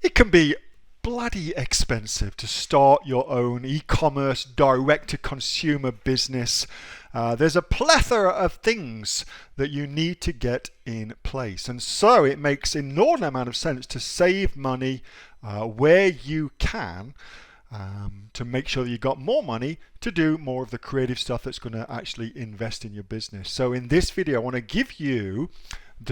It can be bloody expensive to start your own e-commerce direct-to-consumer business. There's a plethora of things that you need to get in place, and so it makes an inordinate amount of sense to save money where you can, to make sure that you've got more money to do more of the creative stuff that's going to actually invest in your business. So in this video, I want to give you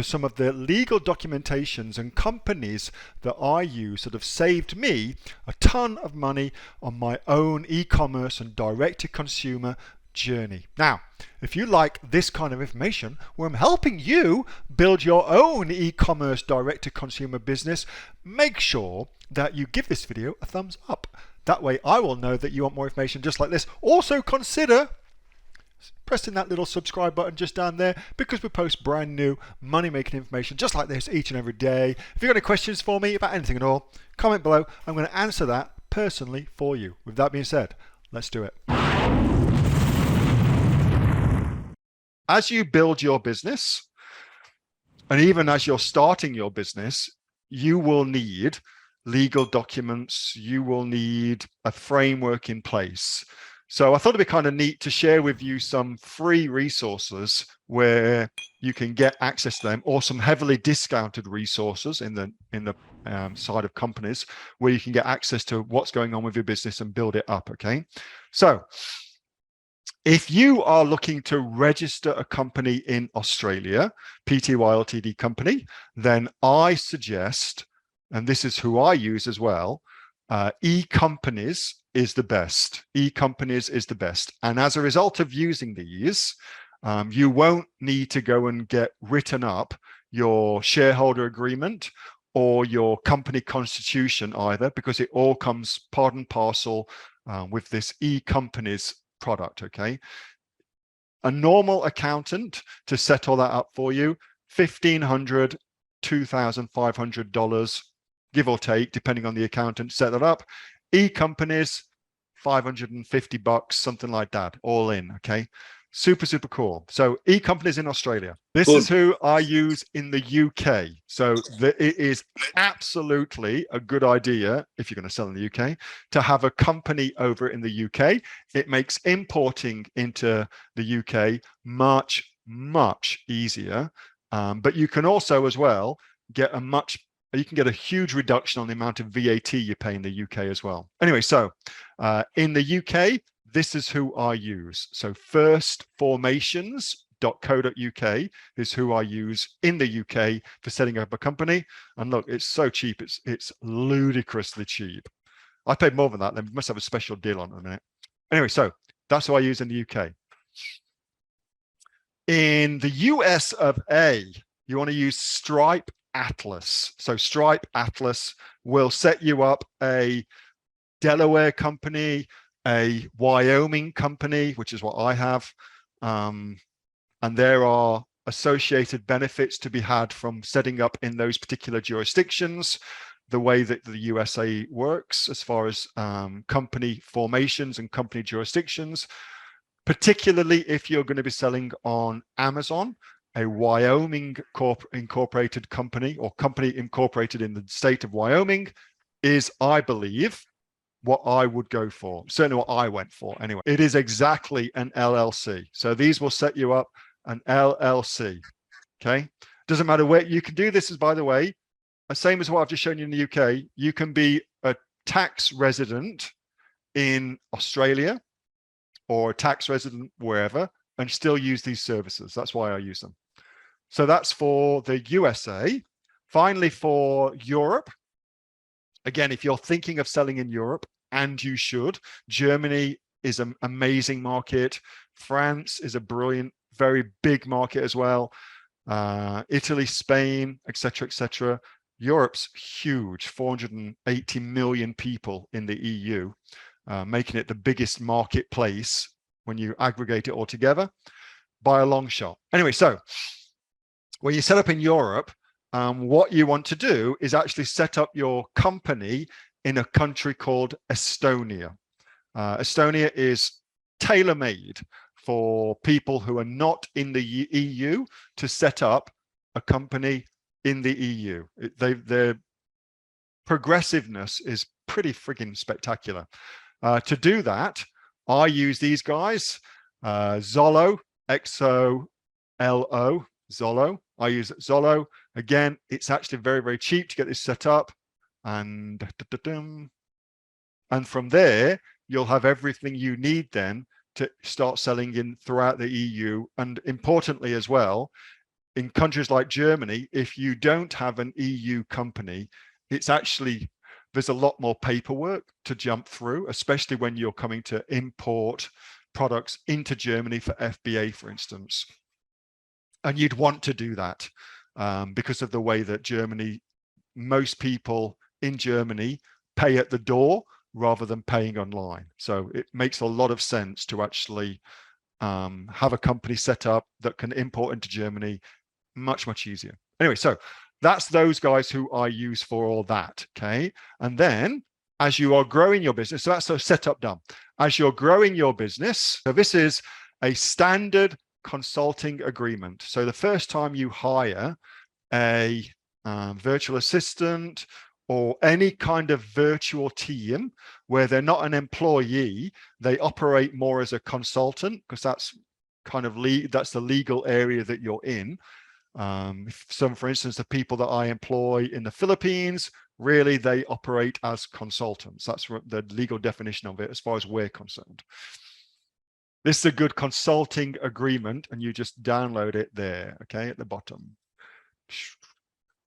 some of the legal documentations and companies that I use that have saved me a ton of money on my own e-commerce and direct-to-consumer journey. Now, if you like this kind of information where I'm helping you build your own e-commerce direct-to-consumer business, make sure that you give this video a thumbs up. That way I will know that you want more information just like this. Also consider pressing that little subscribe button just down there, because we post brand new money making information just like this each and every day. If you've got any questions for me about anything at all, comment below. I'm going to answer that personally for you. With that being said, let's do it. As you build your business, and even as you're starting your business, you will need legal documents, you will need a framework in place. So I thought it'd be kind of neat to share with you some free resources where you can get access to them, or some heavily discounted resources in the side of companies where you can get access to what's going on with your business and build it up. Okay, so if you are looking to register a company in Australia, Pty Ltd company, then I suggest, and this is who I use as well, eCompanies is the best. eCompanies is the best. And as a result of using these, you won't need to go and get written up your shareholder agreement or your company constitution either, because it all comes part and parcel with this eCompanies product. Okay, a normal accountant to set all that up for you, $1,500, $2,500, give or take, depending on the accountant, set that up. eCompanies, $550, something like that, all in. Okay, super cool. So eCompanies in Australia. This is who I use in the UK. So it is absolutely a good idea, if you're going to sell in the UK, to have a company over in the UK. It makes importing into the UK much easier. But you can also as well get you can get a huge reduction on the amount of VAT you pay in the UK as well. Anyway, so in the UK, this is who I use. So firstformations.co.uk is who I use in the UK for setting up a company. And look, it's so cheap. It's ludicrously cheap. I paid more than that. They must have a special deal on it in a minute. Anyway, so that's who I use in the UK. In the US of A, you want to use Stripe Atlas. So Stripe Atlas will set you up a Delaware company, a Wyoming company, which is what I have. And there are associated benefits to be had from setting up in those particular jurisdictions, the way that the USA works as far as company formations and company jurisdictions, particularly if you're going to be selling on Amazon. A Wyoming incorporated company, or company incorporated in the state of Wyoming, is, I believe, what I would go for. Certainly what I went for anyway. It is exactly an LLC. So these will set you up an LLC. Okay, doesn't matter where you can do this. Is, by the way, the same as what I've just shown you in the UK. You can be a tax resident in Australia or a tax resident wherever and still use these services. That's why I use them. So that's for the USA. Finally, for Europe, again, if you're thinking of selling in Europe, and you should, Germany is an amazing market. France is a brilliant, very big market as well. Italy, Spain, etc., etc. Europe's huge, 480 million people in the EU, making it the biggest marketplace when you aggregate it all together by a long shot. Anyway, so when you set up in Europe, what you want to do is actually set up your company in a country called Estonia. Estonia is tailor-made for people who are not in the EU to set up a company in the EU. They're progressiveness is pretty friggin' spectacular. To do that, I use these guys, Zollo, X-O-L-O, Zollo. I use Zollo. Again, it's actually very, very cheap to get this set up. And from there, you'll have everything you need then to start selling in throughout the EU. And importantly as well, in countries like Germany, if you don't have an EU company, it's actually, there's a lot more paperwork to jump through, especially when you're coming to import products into Germany for FBA, for instance. And you'd want to do that because of the way that Germany, most people in Germany pay at the door rather than paying online. So it makes a lot of sense to actually have a company set up that can import into Germany much, much easier. Anyway, so that's those guys who I use for all that, okay? And then as you are growing your business, so that's a setup done. As you're growing your business, so this is a standard consulting agreement. So the first time you hire a virtual assistant or any kind of virtual team where they're not an employee, they operate more as a consultant, because that's kind of that's the legal area that you're in. For instance, the people that I employ in the Philippines, really they operate as consultants. That's the legal definition of it as far as we're concerned. This is a good consulting agreement, and you just download it there, okay, at the bottom.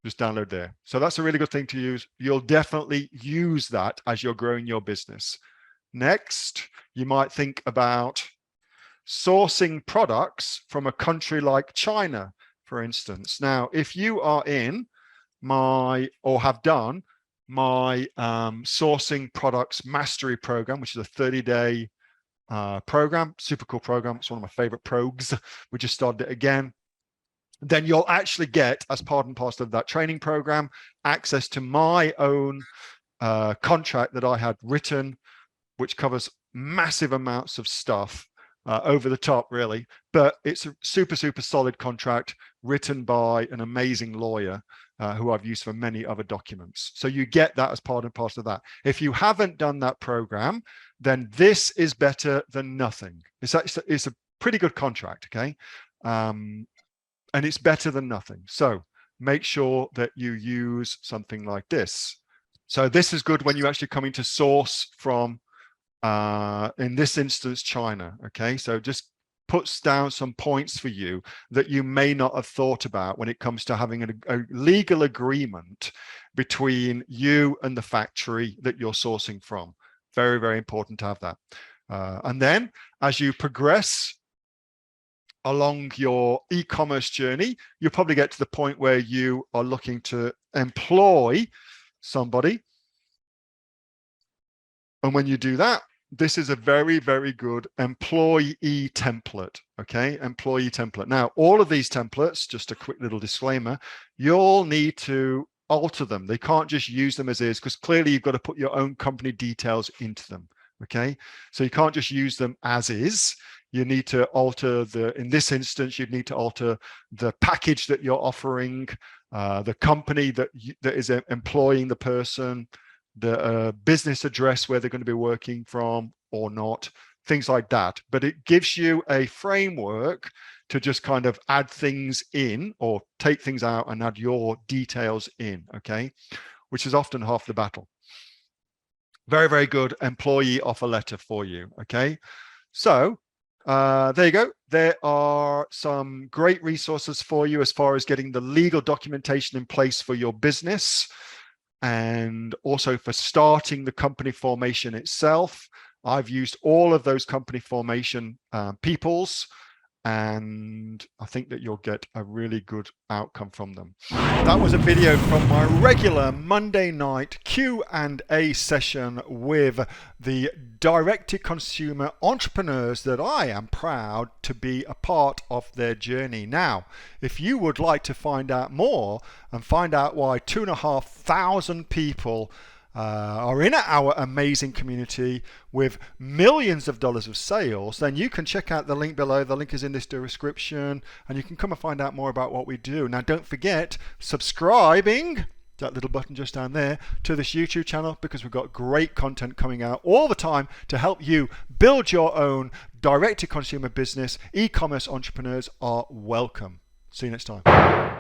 Just download there. So that's a really good thing to use. You'll definitely use that as you're growing your business. Next, you might think about sourcing products from a country like China, for instance. Now, if you are in or have done my sourcing products mastery program, which is a 30-day program, super cool program. It's one of my favorite progs. We just started it again. Then you'll actually get, as part and parcel of that training program, access to my own contract that I had written, which covers massive amounts of stuff over the top, really. But it's a super, super solid contract written by an amazing lawyer who I've used for many other documents. So you get that as part and parcel of that. If you haven't done that program, then this is better than nothing. It's a pretty good contract, okay? And it's better than nothing. So make sure that you use something like this. So this is good when you actually come into source from, in this instance, China, okay? So just puts down some points for you that you may not have thought about when it comes to having a legal agreement between you and the factory that you're sourcing from. Very, very important to have that. And then as you progress along your e-commerce journey, you'll probably get to the point where you are looking to employ somebody. And when you do that, this is a very, very good employee template, okay? Employee template. Now, all of these templates, just a quick little disclaimer, you'll need to alter them. They can't just use them as is, because clearly you've got to put your own company details into them, okay? So you can't just use them as is. You need to alter in this instance, you'd need to alter the package that you're offering, the company that is employing the person, the business address where they're going to be working from or not, things like that. But it gives you a framework to just kind of add things in or take things out and add your details in, okay? Which is often half the battle. Very, very good employee offer letter for you, okay? So there you go. There are some great resources for you as far as getting the legal documentation in place for your business, and also for starting the company formation itself. I've used all of those company formation peoples, and I think that you'll get a really good outcome from them. That was a video from my regular Monday night Q&A session with the direct-to-consumer entrepreneurs that I am proud to be a part of their journey. Now, if you would like to find out more and find out why 2,500 people are in our amazing community with millions of dollars of sales, then you can check out the link below. The link is in this description, and you can come and find out more about what we do. Now, don't forget, subscribing that little button just down there, to this YouTube channel, because we've got great content coming out all the time to help you build your own direct-to-consumer business. E-commerce entrepreneurs are welcome. See you next time.